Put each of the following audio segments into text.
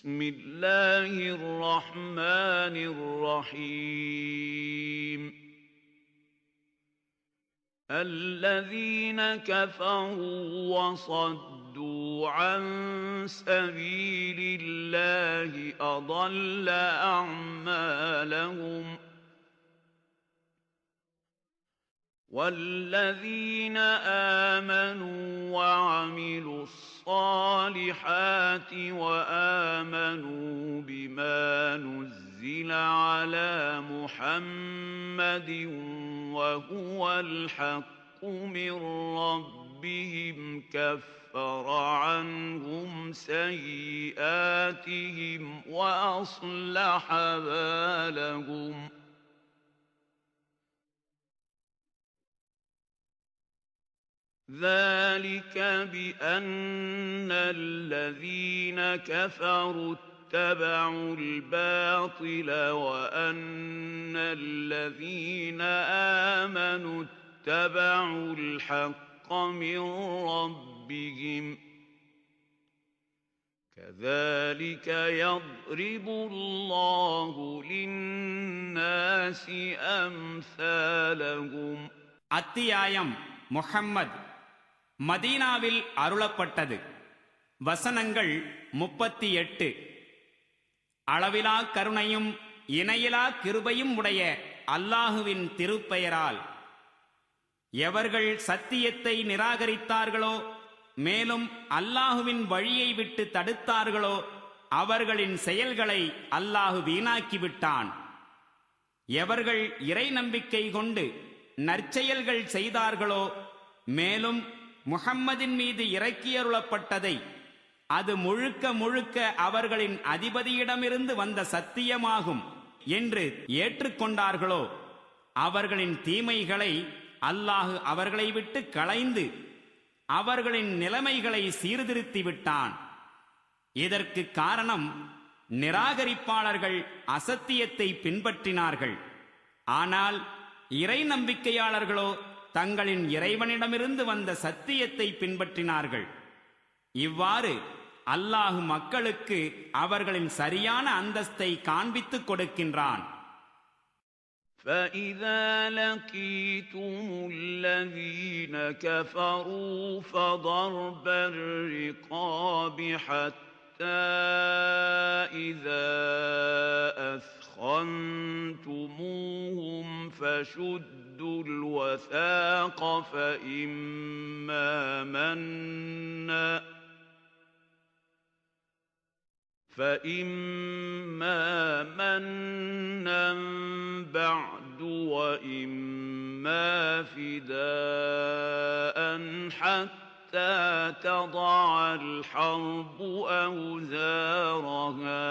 بسم الله الرحمن الرحيم الذين كفروا وصدوا عن سبيل الله أضل أعمالهم والذين آمنوا وعملوا الصالحات وآمنوا بما نزل على محمد وهو الحق من ربهم كفر عنهم سيئاتهم وأصلح بالهم ذلك بأن الذين كفروا اتبعوا الباطل وأن الذين آمنوا اتبعوا الحق من ربهم كذلك يضرب الله للناس أمثالهم. அத்தியாயம் முஹம்மது மதீனாவில் அருளப்பட்டது. வசனங்கள் 38. அளவிலா கருணையும் இணையிலா கிருபையும் உடைய அல்லாஹுவின் திருப்பெயரால். எவர்கள் சத்தியத்தை நிராகரித்தார்களோ மேலும் அல்லாஹுவின் வழியை விட்டு தடுத்தார்களோ அவர்களின் செயல்களை அல்லாஹு வீணாக்கிவிட்டான். எவர்கள் இறை நம்பிக்கை கொண்டு நற்செயல்கள் செய்தார்களோ மேலும் முஹம்மதின் மீது இறக்கியருளப்பட்டதை அது முழுக்க முழுக்க அவர்களின் அதிபதியிடமிருந்து வந்த சத்தியமாகும் என்று ஏற்றுக்கொண்டார்களோ அவர்களின் தீமைகளை அல்லாஹு அவர்களை விட்டு களைந்து அவர்களின் நிலைமைகளை சீர்திருத்தி விட்டான். இதற்கு காரணம் நிராகரிப்பாளர்கள் அசத்தியத்தை பின்பற்றினார்கள். ஆனால் இறை நம்பிக்கையாளர்களோ தங்களின் இறைவனிடமிருந்து வந்த சத்தியத்தை பின்பற்றினார்கள். இவ்வாறு அல்லாஹு மக்களுக்கு அவர்களின் சரியான அந்தஸ்தை காண்பித்துக் கொடுக்கின்றான். فَإِذَا لَقِيتُمُ الَّذِينَ كَفَرُوا فَضَرْبَ الرِّقَابِ حَتَّى إِذَا أَثْخَنْتُمُوهُمْ فَشُدُّوا الْوَثَاقَ فَإِمَّا مَنًّا بَعْدُ وَإِمَّا فِدَاءً حَتَّى تَضَعَ الْحَرْبُ أَوْزَارَهَا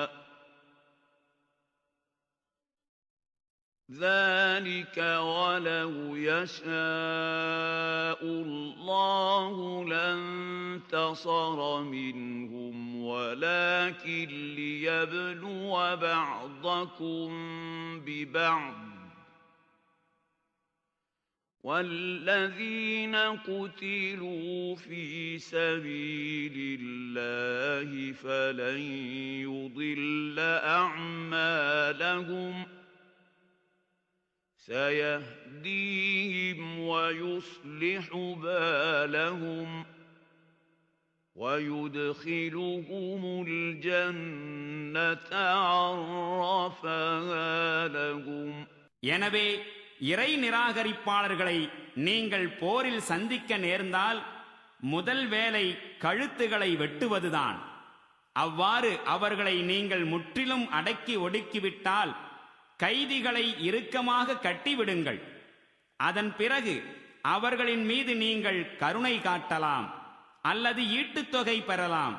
ذَلِكَ وَلَوْ يَشَاءُ اللَّهُ لَانتَصَرَ مِنْهُمْ وَلَكِنْ لِيَبْلُوَ بَعْضَكُمْ بِبَعْضٍ وَالَّذِينَ قُتِلُوا فِي سَبِيلِ اللَّهِ فَلَنْ يُضِلَّ أَعْمَالَهُمْ سيهديهم ويصلح بالهم ويدخلهم الجنة عرفها لهم. எனவே இறை நிராகரிப்பாளர்களை நீங்கள் போரில் சந்திக்க நேர்ந்தால் முதல் வேலை கழுத்துகளை வெட்டுவதுதான். அவ்வாறு அவர்களை நீங்கள் முற்றிலும் அடக்கி ஒடுக்கிவிட்டால் கைதிகளை இறுக்கமாக கட்டிவிடுங்கள். அதன் பிறகு அவர்களின் மீது நீங்கள் கருணை காட்டலாம் அல்லது ஈட்டுத்தொகை பெறலாம்.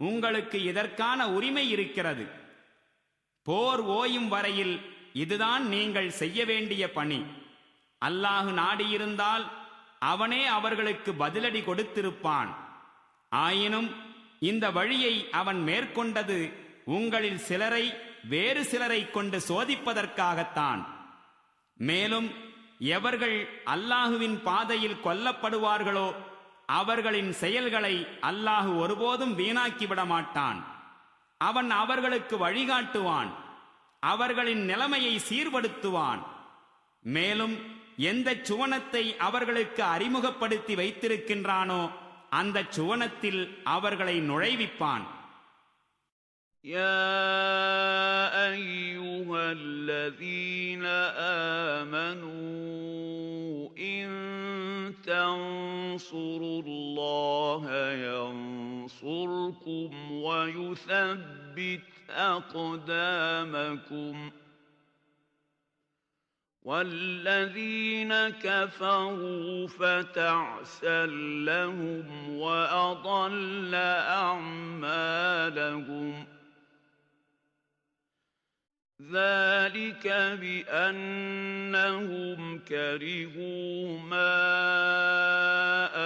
உங்களுக்கு இதற்கான உரிமை இருக்கிறது. போர் ஓயும் வரையில் இதுதான் நீங்கள் செய்ய வேண்டிய பணி. அல்லாஹு நாடியிருந்தால் அவனே அவர்களுக்கு பதிலடி கொடுத்திருப்பான். ஆயினும் இந்த வழியை அவன் மேற்கொண்டது உங்களில் சிலரை வேறு சிலரை கொண்டு சோதிப்பதற்காகத்தான். மேலும் எவர்கள் அல்லாஹுவின் பாதையில் கொல்லப்படுவார்களோ அவர்களின் செயல்களை அல்லாஹு ஒருபோதும் வீணாக்கிவிட மாட்டான். அவன் அவர்களுக்கு வழிகாட்டுவான், அவர்களின் நிலைமையை சீர்படுத்துவான். மேலும் எந்த சுவனத்தை அவர்களுக்கு அறிமுகப்படுத்தி வைத்திருக்கின்றானோ அந்த சுவனத்தில் அவர்களை நுழைவிப்பான். يا أيها الذين آمنوا إن تنصروا الله ينصركم ويثبت أقدامكم والذين كفروا فتعسا لهم وأضل أعمالهم ذلك بأنهم كرهوا ما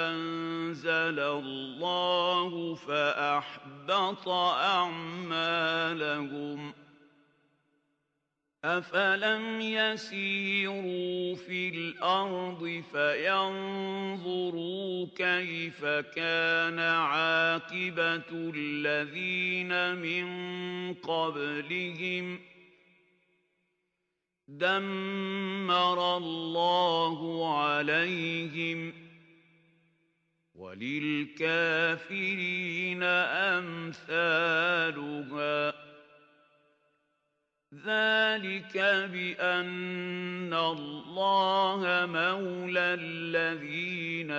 أنزل الله فأحبط أعمالهم أفلم يسيروا في الأرض فينظروا كيف كان عاقبة الذين من قبلهم دمر الله عليهم وللكافرين أمثالها ذلك بأن الله مولى الذين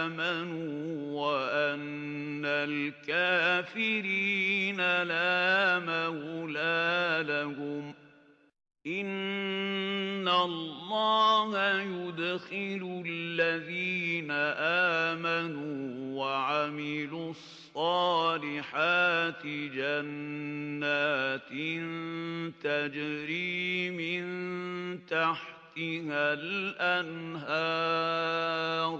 آمنوا وأن الكافرين لا مولى لهم إن الله يدخل الذين آمنوا وعملوا الصالحات جنات تجري من تحتها الأنهار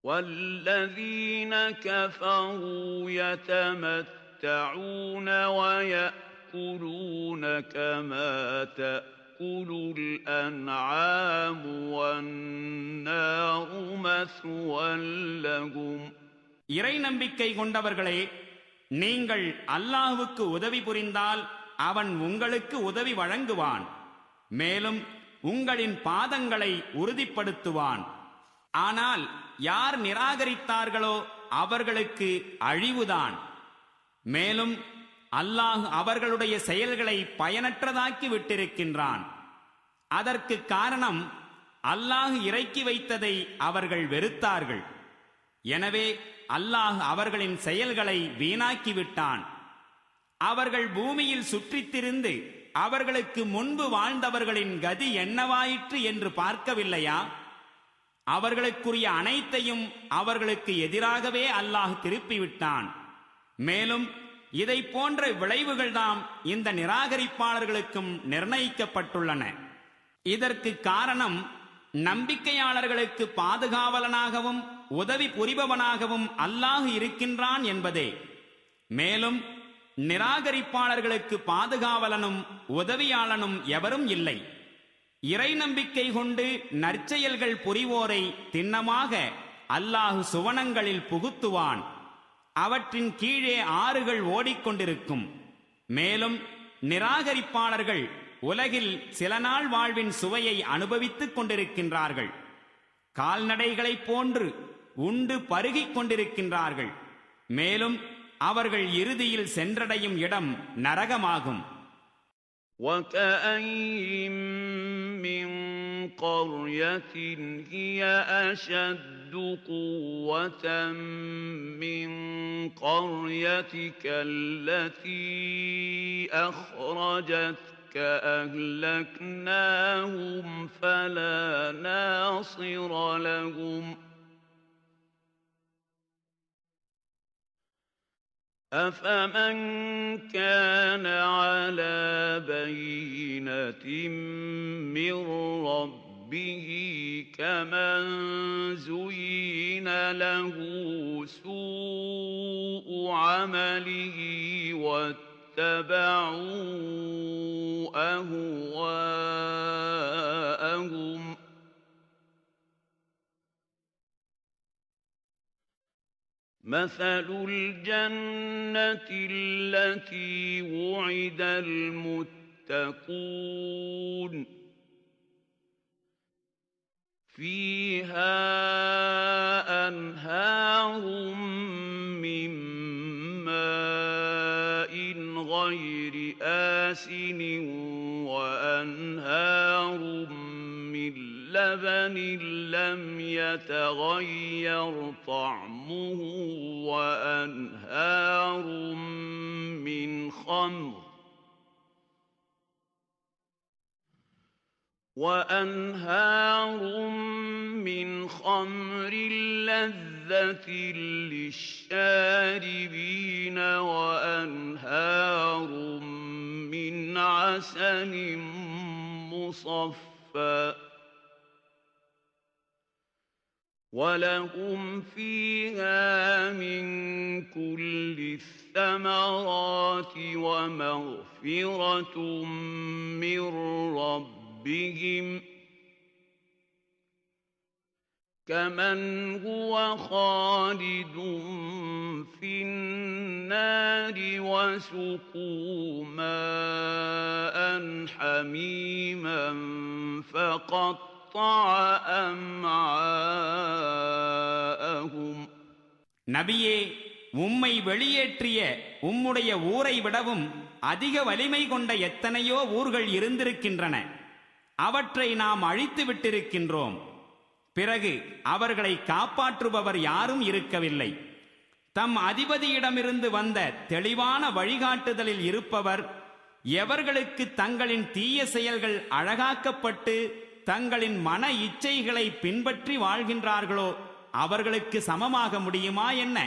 والذين كفروا يتمتعون ويأكلون كما تأكل الأنعام والنار مثوى لهم. இறை நம்பிக்கை கொண்டவர்களே, நீங்கள் அல்லாஹ்வுக்கு உதவி புரிந்தால் அவன் உங்களுக்கு உதவி வழங்குவான், மேலும் உங்களின் பாதங்களை உறுதிப்படுத்துவான். ஆனால் யார் நிராகரித்தார்களோ அவர்களுக்கு அழிவுதான். மேலும் அல்லாஹ் அவர்களுடைய செயல்களை பயனற்றதாக்கி விட்டிருக்கின்றான். அதற்கு காரணம் அல்லாஹ் இறக்கி வைத்ததை அவர்கள் வெறுத்தார்கள். எனவே அல்லாஹ் அவர்களின் செயல்களை வீணாக்கிவிட்டான். அவர்கள் பூமியில் சுற்றித்திருந்து அவர்களுக்கு முன்பு வாழ்ந்தவர்களின் கதி என்னவாயிற்று என்று பார்க்கவில்லையா? அவர்களுக்குரிய அனைத்தையும் அவர்களுக்கு எதிராகவே அல்லாஹ் திருப்பிவிட்டான். மேலும் இதை போன்ற விளைவுகள்தாம் இந்த நிராகரிப்பாளர்களுக்கும் நிர்ணயிக்கப்பட்டுள்ளன. இதற்கு காரணம் நம்பிக்கையாளர்களுக்கு பாதுகாவலனாகவும் உதவி புரிபவனாகவும் அல்லாஹ் இருக்கின்றான் என்பதே. மேலும் நிராகரிப்பாளர்களுக்கு பாதுகாவலனும் உதவியாளனும் எவரும் இல்லை. இறை நம்பிக்கை கொண்டு நற்செயல்கள் புரிவோரை திண்ணமாக அல்லாஹ் சுவனங்களில் புகுத்துவான். அவற்றின் கீழே ஆறுகள் ஓடிக்கொண்டிருக்கும். மேலும் நிராகரிப்பாளர்கள் உலகில் சில நாள் வாழ்வின் சுவையை அனுபவித்துக் கொண்டிருக்கின்றார்கள். கால்நடைகளைப் போன்று உண்டு பருகிக் கொண்டிருக்கின்றார்கள். மேலும் அவர்கள் இறுதியில் சென்றடையும் இடம் நரகமாகும். وَكَأَيِّن مِّن قَرْيَةٍ هِيَ أَشَدُّ قُوَّةً مِّن قَرْيَتِكَ الَّتِي أَخْرَجَتْكَ أَهْلَكْنَاهُمْ فَلَا نَاصِرَ لَهُمْ أَفَمَنْ كَانَ عَلَى بَيِّنَةٍ مِّن رَّبِّهِ كَمَنْ زُيِّنَ لَهُ سُوءُ عَمَلِهِ وَاتَّبَعُوا أَهْوَاءَهُمْ مثل الجنة التي وعد المتقون فيها أنهار من ماء غير آسن وأنهار من لبن لم يتغير طعمه وأنهار من خمر لذة للشاربين وأنهار من عسل مصفى ولهم فيها من كل الثمرات ومغفرة من ربهم كمن هو خالد في النار وسقوا ماء حميما فقطع أمعاءهم. நபியே, உம்மை வெளியேற்றிய உம்முடைய ஊரை விடவும் அதிக வலிமை கொண்ட எத்தனையோ ஊர்கள் இருந்திருக்கின்றன. அவற்றை நாம் அழித்து விட்டிருக்கின்றோம். பிறகு அவர்களை காப்பாற்றுபவர் யாரும் இருக்கவில்லை. தம் அதிபதியிடமிருந்து வந்த தெளிவான வழிகாட்டுதலில் இருப்பவர் எவர்களுக்கு தங்களின் தீய செயல்கள் அழகாக்கப்பட்டு தங்களின் மன இச்சைகளை பின்பற்றி வாழ்கின்றார்களோ அவர்களுக்கு சமமாக முடியுமா என்ன?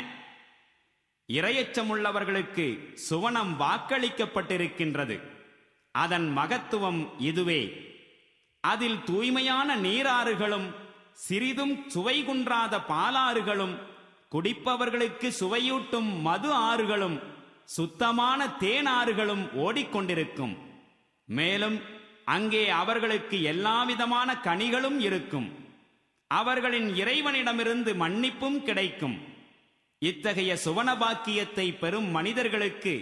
இறையச்சமுள்ளவர்களுக்கு சுவனம் வாக்களிக்கப்பட்டிருக்கின்றது. அதன் மகத்துவம் இதுவே. அதில் தூய்மையான நீராறுகளும் சிறிதும் சுவை குன்றாத பாலாறுகளும் குடிப்பவர்களுக்கு சுவையூட்டும் மது ஆறுகளும் சுத்தமான தேனாறுகளும் ஓடிக்கொண்டிருக்கும். மேலும் அங்கே அவர்களுக்கு எல்லாவிதமான கனிகளும் இருக்கும். அவர்களின் இறைவனிடமிருந்து மன்னிப்பும் கிடைக்கும். இத்தகைய சுவனபாக்கியத்தை பெறும் மனிதர்களுக்கு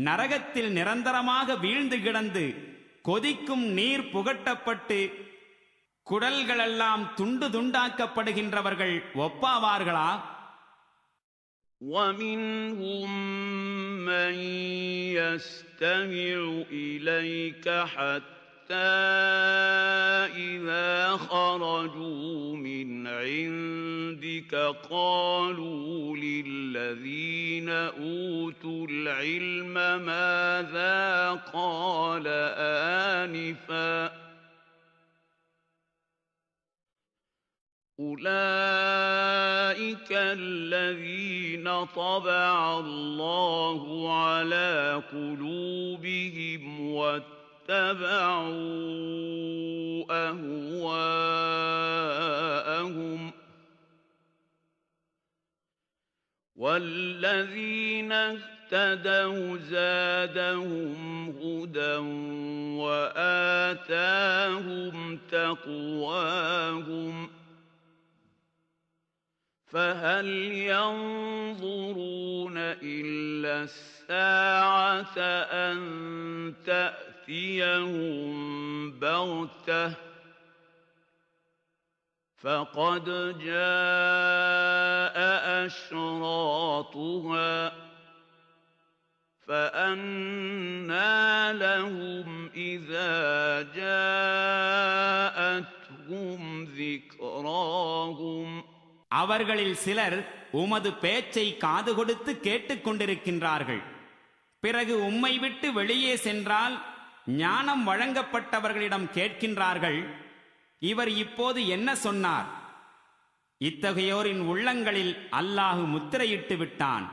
நரகத்தில் நிரந்தரமாக வீழ்ந்து கிடந்து கொதிக்கும் நீர் புகட்டப்பட்டு குடல்களெல்லாம் துண்டு துண்டாக்கப்படுகின்றவர்கள் ஒப்பாவார்களா? وَمِنْهُمْ مَنْ يَسْتَمِعُ إِلَيْكَ حَتَّى إِذَا خَرَجُوا مِنْ عِنْدِكَ قَالُوا لِلَّذِينَ أُوتُوا الْعِلْمَ مَاذَا قَالَ آنِفًا أُولَئِكَ الَّذِينَ طَبَعَ اللَّهُ عَلَى قُلُوبِهِمْ وَاتَّبَعُوا أَهْوَاءَهُمْ وَالَّذِينَ اهْتَدَوْا زَادَهُمْ هُدًى وَآتَاهُمْ تَقْوَاهُمْ فَهَلْ يَنظُرُونَ إِلَّا السَّاعَةَ أَن تَأْتِيَهُم بَغْتَةً فَقَدْ جَاءَ أَشْرَاطُهَا فَأَنَّى لَهُمْ إِذَا جَاءَتْهُمْ ذِكْرَاهُمْ. அவர்களில் சிலர் உமது பேச்சை காது கொடுத்து கேட்டுக்கொண்டிருக்கின்றார்கள். பிறகு உம்மை விட்டு வெளியே சென்றால் ஞானம் வழங்கப்பட்டவர்களிடம் கேட்கின்றார்கள், இவர் இப்போது என்ன சொன்னார்? இத்தகையோரின் உள்ளங்களில் அல்லாஹ் முத்திரையிட்டு விட்டான்.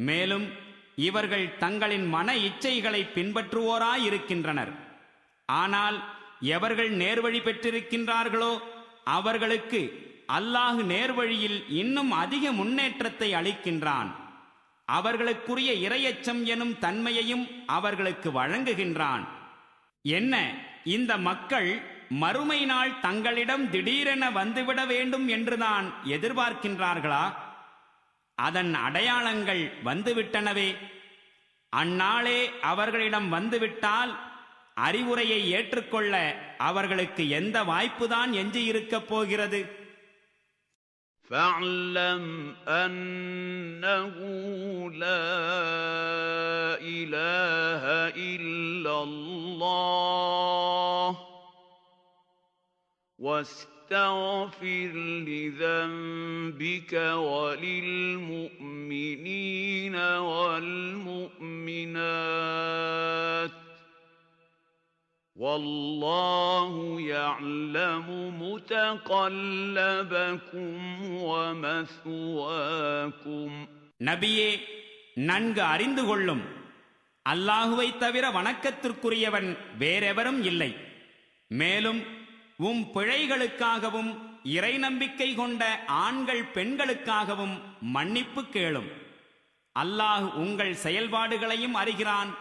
மேலும் இவர்கள் தங்களின் மன இச்சைகளை பின்பற்றுவோராயிருக்கின்றனர். ஆனால் எவர்கள் நேர்வழி பெற்றிருக்கின்றார்களோ அவர்களுக்கு அல்லாஹ் நேர்வழியில் இன்னும் அதிக முன்னேற்றத்தை அளிக்கின்றான். அவர்களுக்குரிய இறையச்சம் எனும் தன்மையையும் அவர்களுக்கு வழங்குகின்றான். என்ன, இந்த மக்கள் மறுமை நாள் தங்களிடம் திடீரென வந்துவிட வேண்டும் என்றுதான் எதிர்பார்க்கின்றார்களா? அதன் அடையாளங்கள் வந்துவிட்டனவே. அந்நாளே அவர்களிடம் வந்துவிட்டால் அறிவுரையை ஏற்றுக்கொள்ள அவர்களுக்கு எந்த வாய்ப்புதான் எஞ்சியிருக்கப் போகிறது? فَاعْلَمْ أَنَّهُ لَا إِلَٰهَ إِلَّا اللَّهُ وَاسْتَغْفِرْ لِذَنبِكَ وَلِلْمُؤْمِنِينَ وَالْمُؤْمِنَاتِ وَاللَّهُ يَعْلَمُ مُتَقَلَّبَكُمْ وَمَثْوَاكُمْ. நபியே, நன்கு அறிந்து கொள்ளும், அல்லாஹுவை தவிர வணக்கத்திற்குரியவன் வேறெவரும் இல்லை. மேலும் உம் பிழைகளுக்காகவும் இறை நம்பிக்கை கொண்ட ஆண்கள் பெண்களுக்காகவும் மன்னிப்பு கேளும். அல்லாஹ் உங்கள் செயல்பாடுகளையும் அறிகிறான்,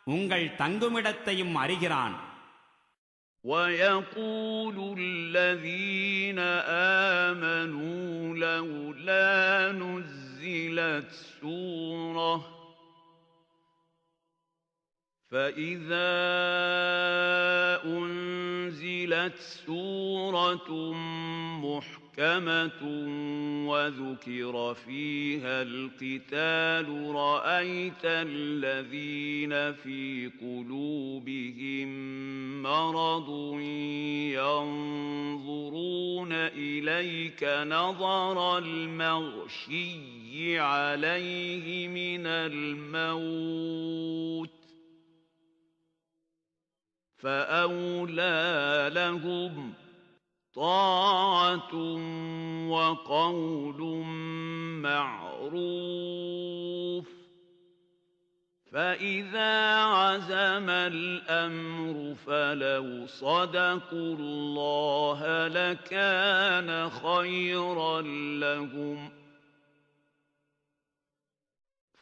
உங்கள் தங்குமிடத்தையும் அறிகிறான். وَيَقُولُ الَّذِينَ آمَنُوا لَوْلَا نُزِّلَتْ سُورَةٌ فَإِذَا أُنزِلَتْ سُورَةٌ مُحْكَمَةٌ وَذُكِرَ فِيهَا الْقِتَالُ رَأَيْتَ الَّذِينَ فِي قُلُوبِهِم مَّرَضٌ يَنظُرُونَ إِلَيْكَ نَظَرَ الْمَغْشِيِّ عَلَيْهِ مِنَ الْمَوْتِ فَأَوْلَى لَهُمْ طَاعَةٌ وَقَوْلٌ مَّعْرُوفٌ فَإِذَا عَزَمَ الْأَمْرُ فَلَوْ صَدَقُوا اللَّهَ لَكَانَ خَيْرًا لَّهُمْ.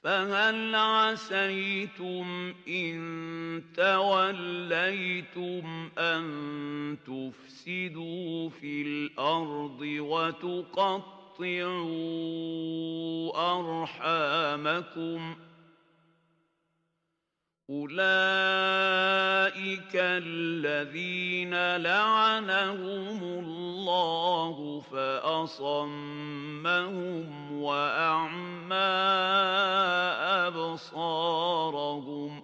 فَهَلْ عَسَيْتُمْ إِن تَوَلَّيْتُمْ أَن تُفْسِدُوا فِي الْأَرْضِ وَتُقَطِّعُوا أَرْحَامَكُمْ أُولَٰئِكَ الَّذِينَ لَعَنَهُمُ اللَّهُ فَأَصَمَّهُمْ وَأَعْمَىٰ أَبْصَارَهُمْ.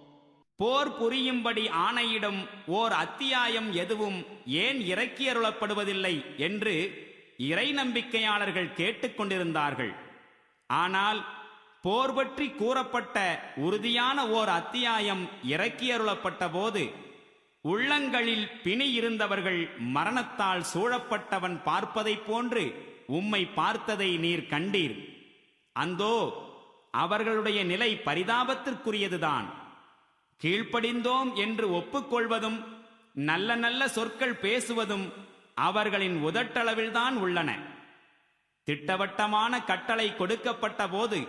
போர் புரியும்படி ஆணையிடும் ஓர் அத்தியாயம் எதுவும் ஏன் இறக்கியருளப்படுவதில்லை என்று இறை நம்பிக்கையாளர்கள் கேட்டுக்கொண்டிருந்தார்கள். ஆனால் போர் பற்றி கூறப்பட்ட உறுதியான ஓர் அத்தியாயம் இறக்கியருளப்பட்ட போது உள்ளங்களில் பிணி இருந்தவர்கள் மரணத்தால் சூழப்பட்டவன் பார்ப்பதைப் போன்று உம்மை பார்த்ததை நீர் கண்டீர். அந்தோ அவர்களுடைய நிலை பரிதாபத்திற்குரியதுதான். கீழ்ப்படிந்தோம் என்று ஒப்புக்கொள்வதும் நல்ல நல்ல சொற்கள் பேசுவதும் அவர்களின் உதட்டளவில்தான் உள்ளன. திட்டவட்டமான கட்டளை கொடுக்கப்பட்ட போது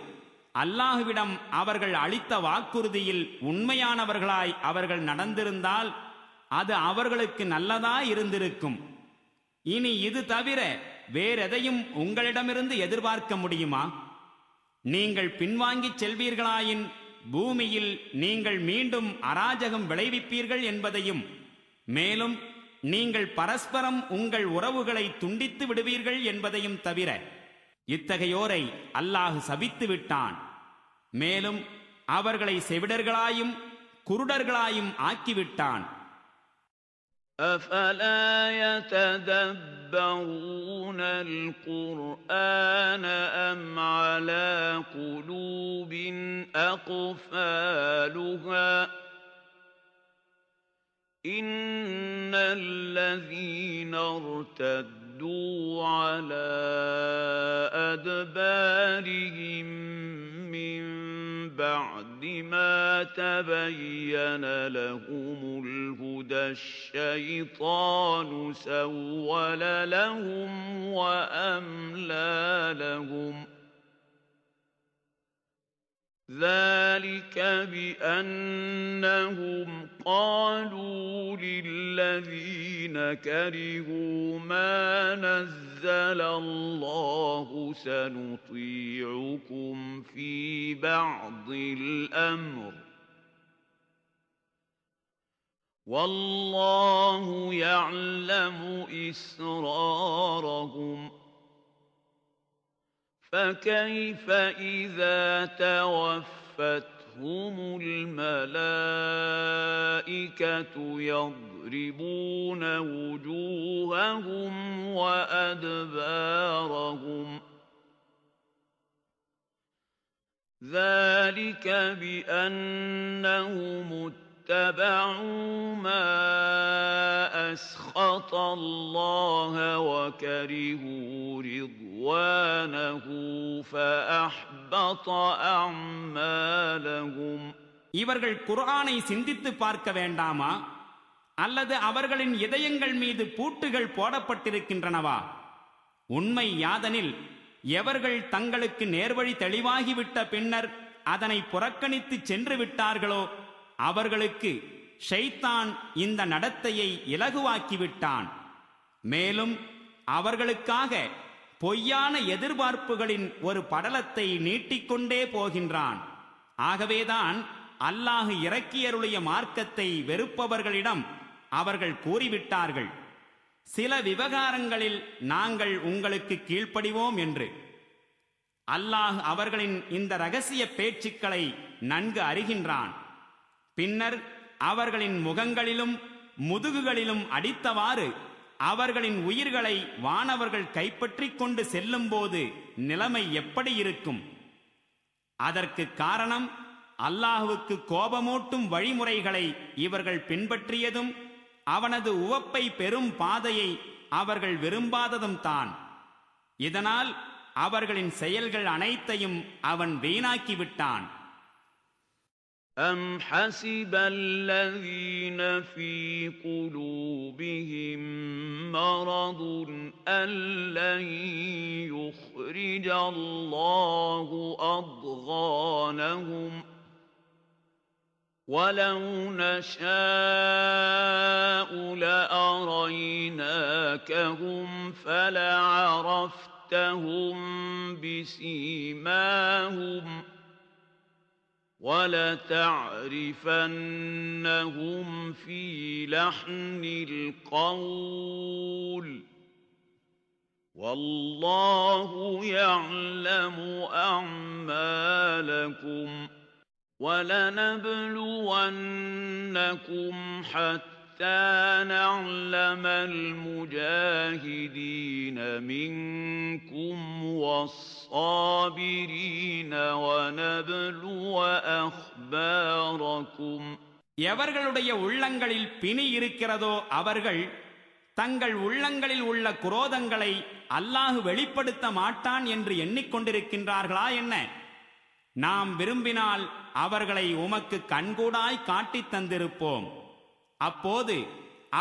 அல்லாஹுவிடம் அவர்கள் அளித்த வாக்குறுதியில் உண்மையானவர்களாய் அவர்கள் நடந்திருந்தால் அது அவர்களுக்கு நல்லதாய் இருந்திருக்கும். இனி இது தவிர வேறெதையும் உங்களிடமிருந்து எதிர்பார்க்க முடியுமா? நீங்கள் பின்வாங்கிச் செல்வீர்களாயின் பூமியில் நீங்கள் மீண்டும் அராஜகம் விளைவிப்பீர்கள் என்பதையும், மேலும் நீங்கள் பரஸ்பரம் உங்கள் உறவுகளை துண்டித்து விடுவீர்கள் என்பதையும் தவிர இத்தகையோரை அல்லாஹ் சபித்து விட்டான். மேலும் அவர்களை செவிடர்களாயும் குருடர்களாயும் ஆக்கிவிட்டான். أَفَلَا يَتَدَبَّرُونَ الْقُرْآنَ أَمْ عَلَى قُلُوبٍ أَقْفَالُهَا إِنَّ الَّذِينَ ارْتَدُّوا عَلَى أَدْبَارِهِم مِّن بَعْدِ مَا تَبَيَّنَ لَهُمُ الْهُدَى الشَّيْطَانُ سَوَّلَ لَهُمْ وَأَمْلَىٰ لَهُمْ ذلك بأنهم قالوا للذين كرهوا ما نزل الله سنطيعكم في بعض الأمر والله يعلم إسرارهم فكيف إذا توفتهم الملائكة يضربون وجوههم وأدبارهم ذلك بأنهم اتبعوا ما أسخط الله وكرهوا رضوانه فأحبط أعمالهم. இவர்கள் குர்ஆனை சிந்தித்து பார்க்க வேண்டாமா? அல்லது அவர்களின் இதயங்கள் மீது பூட்டுகள் போடப்பட்டிருக்கின்றனவா? உண்மை யாதனில் எவர்கள் தங்களுக்கு நேர்வழி தெளிவாகிவிட்ட பின்னர் அதனை புறக்கணித்து சென்று விட்டார்களோ அவர்களுக்கு ஷைத்தான் இந்த நடத்தையை இலகுவாக்கிவிட்டான். மேலும் அவர்களுக்காக பொய்யான எதிர்பார்ப்புகளின் ஒரு படலத்தை நீட்டிக்கொண்டே போகின்றான். ஆகவேதான் அல்லாஹ் இறக்கியருளிய மார்க்கத்தை வெறுப்பவர்களிடம் அவர்கள் கூறிவிட்டார்கள், சில விவகாரங்களில் நாங்கள் உங்களுக்கு கீழ்ப்படிவோம் என்று. அல்லாஹ் அவர்களின் இந்த இரகசிய பேச்சுக்களை நன்கு அறிகின்றான். பின்னர் அவர்களின் முகங்களிலும் முதுகுகளிலும் அடித்தவாறு அவர்களின் உயிர்களை வானவர்கள் கைப்பற்றிக் கொண்டு செல்லும் போது நிலைமை எப்படி இருக்கும்? அதற்கு காரணம் அல்லாஹுவுக்கு கோபமூட்டும் வழிமுறைகளை இவர்கள் பின்பற்றியதும் அவனது உவப்பை பெறும் பாதையை அவர்கள் விரும்பாததும் தான். இதனால் அவர்களின் செயல்கள் அனைத்தையும் அவன் வீணாக்கிவிட்டான். أَمْ حَسِبَ الَّذِينَ فِي قُلُوبِهِم مَّرَضٌ أَن لَّن يُخْرِجَ اللَّهُ أَضْغَانَهُمْ وَلَوْ نَشَاءُ لَأَرَيْنَاكَهُمْ فَلَعَرَفْتَهُم بِسِيمَاهُمْ وَلَتَعْرِفَنَّهُمْ فِي لَحْنِ الْقَوْلِ وَاللَّهُ يَعْلَمُ أَعْمَالَكُمْ وَلَنَبْلُوَنَّكُمْ حَتَّى نَعْلَمَ الْمُجَاهِدِينَ مِنكُمْ وَالصَّابِرِينَ وَنَبْلُوَ أَخْبَارَكُمْ. எவர்களுடைய உள்ளங்களில் பிணி இருக்கிறதோ அவர்கள் தங்கள் உள்ளங்களில் உள்ள குரோதங்களை அல்லாஹ் வெளிப்படுத்த மாட்டான் என்று எண்ணிக்கொண்டிருக்கின்றார்களா என்ன? நாம் விரும்பினால் அவர்களை உமக்கு கண்கூடாய் காட்டித் தந்திருப்போம். அப்போது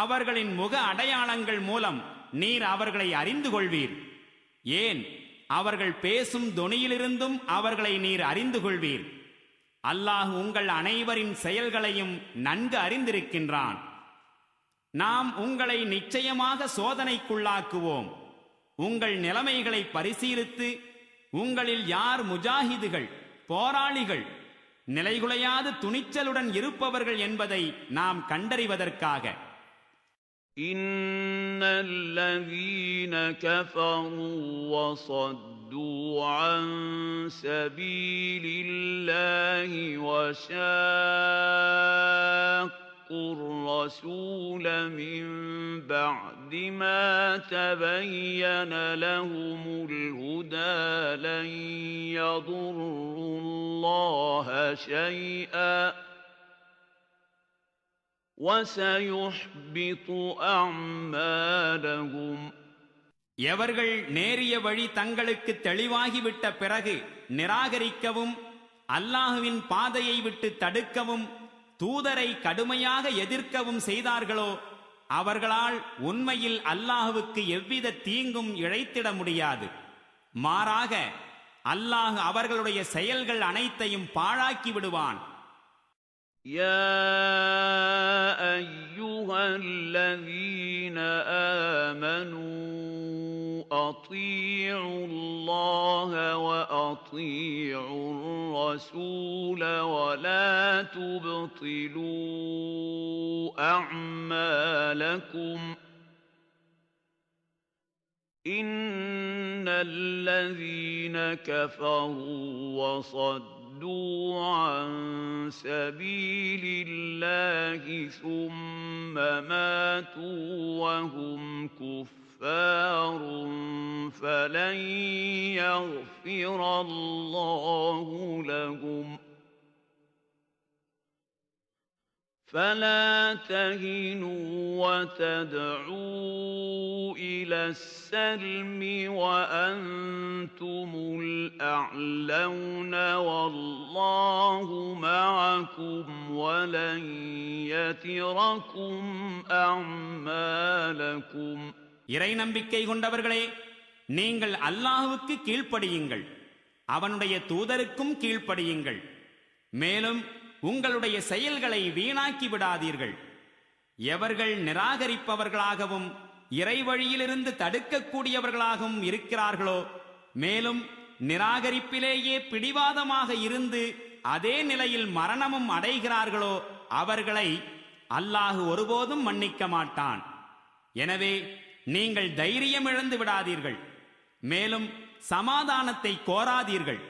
அவர்களின் முக அடையாளங்கள் மூலம் நீர் அவர்களை அறிந்து கொள்வீர். ஏன், அவர்கள் பேசும் தொனியிலிருந்தும் அவர்களை நீர் அறிந்து கொள்வீர். அல்லாஹ் உங்கள் அனைவரின் செயல்களையும் நன்கு அறிந்திருக்கின்றான். நாம் உங்களை நிச்சயமாக சோதனைக்குள்ளாக்குவோம். உங்கள் நிலைமைகளை பரிசீலித்து உங்களில் யார் முஜாஹிதுகள், போராளிகள், நிலைகுலையாது துணிச்சலுடன் இருப்பவர்கள் என்பதை நாம் கண்டறிவதற்காக. இன்னல்லதீன கஃபரு வஸத்து அன் சபீலில்லாஹி வஷாக்குர் ரசூல மின் பஅதி மா தபய்யன லஹுமுல் ஹுதா லன் யதுர்ருல்லாஹ ஷைஆ وَسَيُحْبِطُ أَعْمَالَهُمْ. எவர்கள் நேரிய வழி தங்களுக்கு தெளிவாகிவிட்ட பிறகு நிராகரிக்கவும் அல்லாஹுவின் பாதையை விட்டு தடுக்கவும் தூதரை கடுமையாக எதிர்க்கவும் செய்தார்களோ அவர்களால் உண்மையில் அல்லாஹுவுக்கு எவ்வித தீங்கும் இழைத்திட முடியாது. மாறாக அல்லாஹ் அவர்களுடைய செயல்கள் அனைத்தையும் பாழாக்கி விடுவான். يا أيها الذين آمنوا أطيعوا الله وأطيعوا الرسول ولا تبطلوا أعمالكم إن الذين كفروا وصدوا عن سبيل الله ثم ماتوا وهم كفار فلن يغفر الله لهم فلا تهنوا وتدعوا إلى السلم وأنتم الأعلون والله معكم ولن يتركم أعمالكم. இறை நம்பிக்கை கொண்டவர்களே, நீங்கள் அல்லாஹ்வுக்கு கீழ்ப்படியுங்கள், அவனுடைய தூதருக்கும் கீழ்ப்படியுங்கள். மேலும் உங்களுடைய செயல்களை வீணாக்கி விடாதீர்கள். எவர்கள் நிராகரிப்பவர்களாகவும் இறை வழியிலிருந்து தடுக்கக்கூடியவர்களாகவும் இருக்கிறார்களோ, மேலும் நிராகரிப்பிலேயே பிடிவாதமாக இருந்து அதே நிலையில் மரணமும் அடைகிறார்களோ, அவர்களை அல்லாஹ் ஒருபோதும் மன்னிக்க மாட்டான். எனவே நீங்கள் தைரியம் இழந்து விடாதீர்கள், மேலும் சமாதானத்தை கோராதீர்கள்.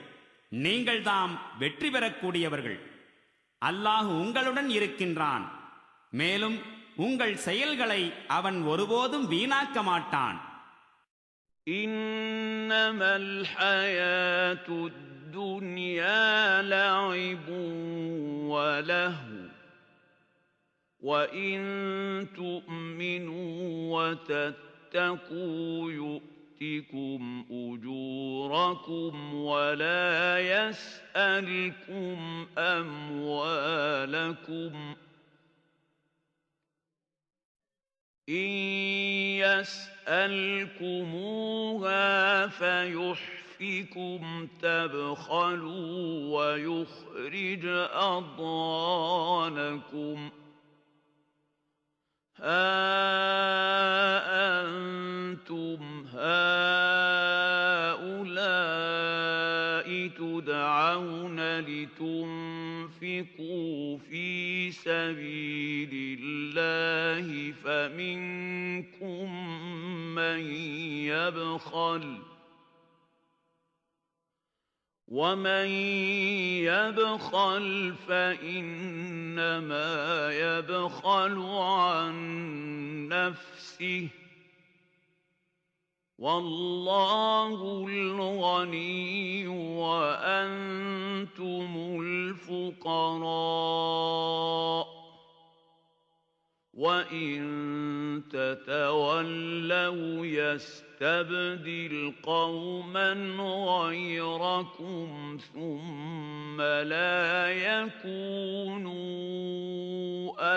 நீங்கள் தாம் வெற்றி பெறக்கூடியவர்கள். அல்லாஹ் உங்களுடன் இருக்கின்றான். மேலும் உங்கள் செயல்களை அவன் ஒருபோதும் வீணாக்க மாட்டான். இன்னமல் ஹயாத்துத் துன்யா லஇபுன் வலஹு وإن تؤمنوا وتتقوا يؤتكم أجوركم ولا يسألكم أموالكم إن يسألكموها فيحفكم تبخلوا ويخرج أضغانكم ها أنتم هؤلاء تدعون لتنفقوا في سبيل الله فمنكم من يبخل ومن يبخل فإنما يبخل عن نفسه والله الغني وأنتم الفقراء وإن تتولوا يستبدل قوما غيركم ثم لا يكونوا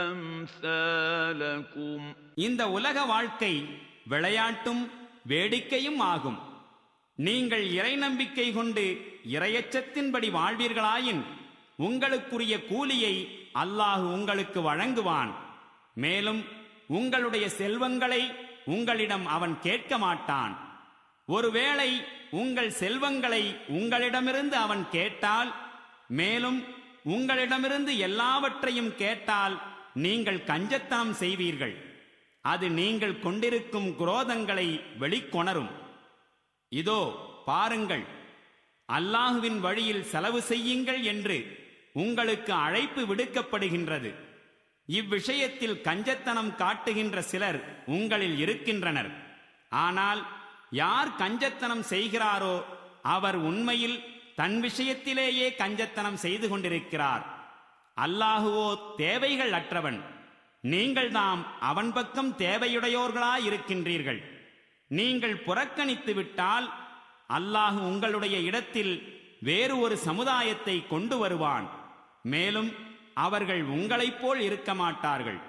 أمثالكم. இந்த உலக வாழ்க்கை விளையாட்டும் வேடிக்கையும் ஆகும். நீங்கள் இறை நம்பிக்கை கொண்டு இறையச்சத்தின்படி வாழ்வீர்களாயின் உங்களுக்குரிய கூலியை அல்லாஹ் உங்களுக்கு வழங்குவான். மேலும் உங்களுடைய செல்வங்களை உங்களிடம் அவன் கேட்க மாட்டான். ஒருவேளை உங்கள் செல்வங்களை உங்களிடமிருந்து அவன் கேட்டால், மேலும் உங்களிடமிருந்து எல்லாவற்றையும் கேட்டால் நீங்கள் கஞ்சத்தனம் செய்வீர்கள். அது நீங்கள் கொண்டிருக்கும் குரோதங்களை வெளிக்கொணரும். இதோ பாருங்கள், அல்லாஹுவின் வழியில் செலவு செய்யுங்கள் என்று உங்களுக்கு அழைப்பு விடுக்கப்படுகின்றது. இவ்விஷயத்தில் கஞ்சத்தனம் காட்டுகின்ற சிலர் உங்களில் இருக்கின்றனர். ஆனால் யார் கஞ்சத்தனம் செய்கிறாரோ அவர் உண்மையில் தன் விஷயத்திலேயே கஞ்சத்தனம் செய்து கொண்டிருக்கிறார். அல்லாஹுவோ தேவைகள் அற்றவன். நீங்கள் தாம் அவன் பக்கம் தேவையுடையோர்களாயிருக்கின்றீர்கள். நீங்கள் புறக்கணித்து விட்டால் அல்லாஹ் உங்களுடைய இடத்தில் வேறு ஒரு சமுதாயத்தை கொண்டு வருவான். மேலும் அவர்கள் உங்களைப் போல் இருக்க மாட்டார்கள்.